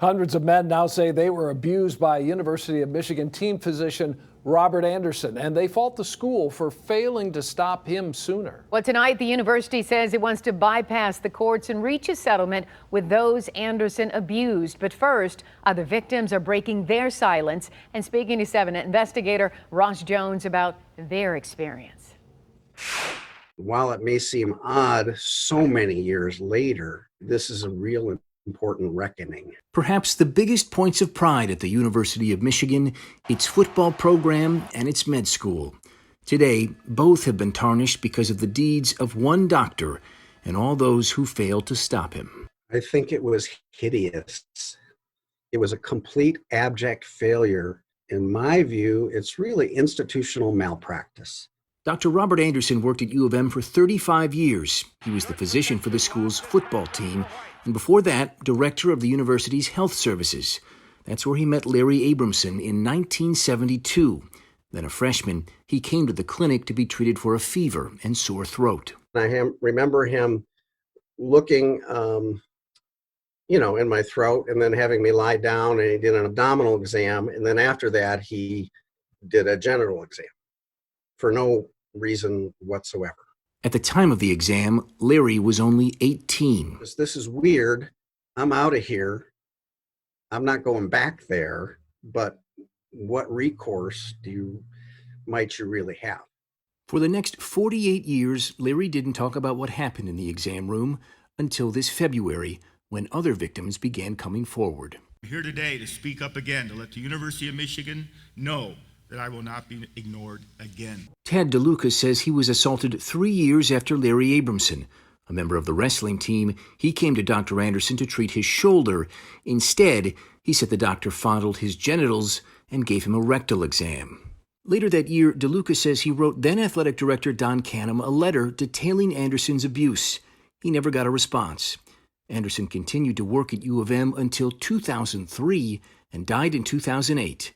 Hundreds of men now say they were abused by University of Michigan team physician Robert Anderson, and they fault the school for failing to stop him sooner. Well, tonight the university says it wants to bypass the courts and reach a settlement with those Anderson abused. But first, other victims are breaking their silence and speaking to 7 investigator Ross Jones about their experience. While it may seem odd, so many years later, this is a real important reckoning. Perhaps the biggest points of pride at the University of Michigan, its football program and its med school. Today, both have been tarnished because of the deeds of one doctor and all those who failed to stop him. I think it was hideous. It was a complete abject failure. In my view, it's really institutional malpractice. Dr. Robert Anderson worked at U of M for 35 years. He was the physician for the school's football team, and before that, director of the university's health services. That's where he met Larry Abramson in 1972. Then a freshman, he came to the clinic to be treated for a fever and sore throat. I remember him looking, in my throat and then having me lie down, and he did an abdominal exam. And then after that, he did a genital exam for no reason whatsoever. At the time of the exam, Larry was only 18. This is weird. I'm out of here. I'm not going back there, but what recourse might you really have? For the next 48 years, Larry didn't talk about what happened in the exam room until this February, when other victims began coming forward. I'm here today to speak up again, to let the University of Michigan know that I will not be ignored again. Ted DeLuca says he was assaulted 3 years after Larry Abramson. A member of the wrestling team, he came to Dr. Anderson to treat his shoulder. Instead, he said the doctor fondled his genitals and gave him a rectal exam. Later that year, DeLuca says he wrote then-athletic director Don Canham a letter detailing Anderson's abuse. He never got a response. Anderson continued to work at U of M until 2003 and died in 2008.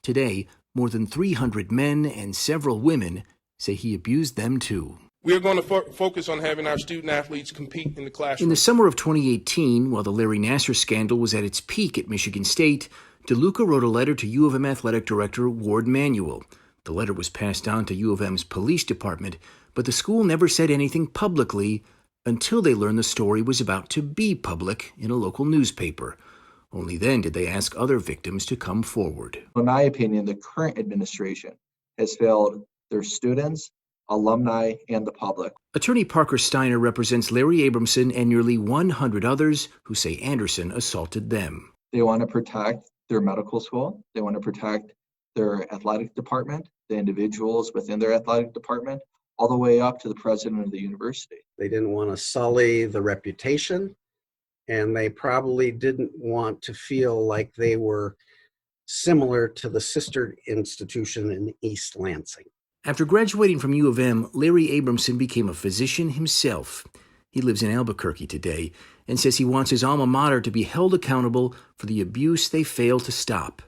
Today, more than 300 men and several women say he abused them too. We are going to focus on having our student athletes compete in the classroom. In the summer of 2018, while the Larry Nassar scandal was at its peak at Michigan State, DeLuca wrote a letter to U of M athletic director Ward Manuel. The letter was passed on to U of M's police department, but the school never said anything publicly until they learned the story was about to be public in a local newspaper. Only then did they ask other victims to come forward. In my opinion, the current administration has failed their students, alumni, and the public. Attorney Parker Steiner represents Larry Abramson and nearly 100 others who say Anderson assaulted them. They want to protect their medical school. They want to protect their athletic department, the individuals within their athletic department, all the way up to the president of the university. They didn't want to sully the reputation, and they probably didn't want to feel like they were similar to the sister institution in East Lansing. After graduating from U of M, Larry Abramson became a physician himself. He lives in Albuquerque today and says he wants his alma mater to be held accountable for the abuse they failed to stop.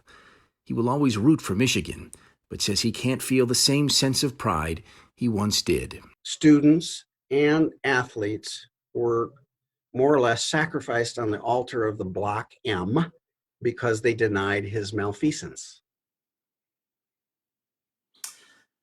He will always root for Michigan, but says he can't feel the same sense of pride he once did. Students and athletes were more or less sacrificed on the altar of the Block M because they denied his malfeasance.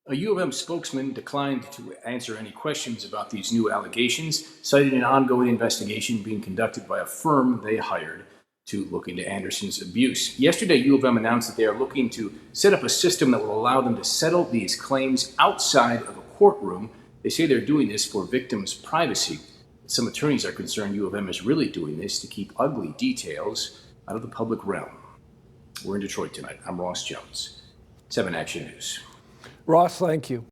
A U of M spokesman declined to answer any questions about these new allegations, citing an ongoing investigation being conducted by a firm they hired to look into Anderson's abuse. Yesterday, U of M announced that they are looking to set up a system that will allow them to settle these claims outside of a courtroom. They say they're doing this for victims' privacy. Some attorneys are concerned U of M is really doing this to keep ugly details out of the public realm. We're in Detroit tonight. I'm Ross Jones, 7 Action News. Ross, thank you.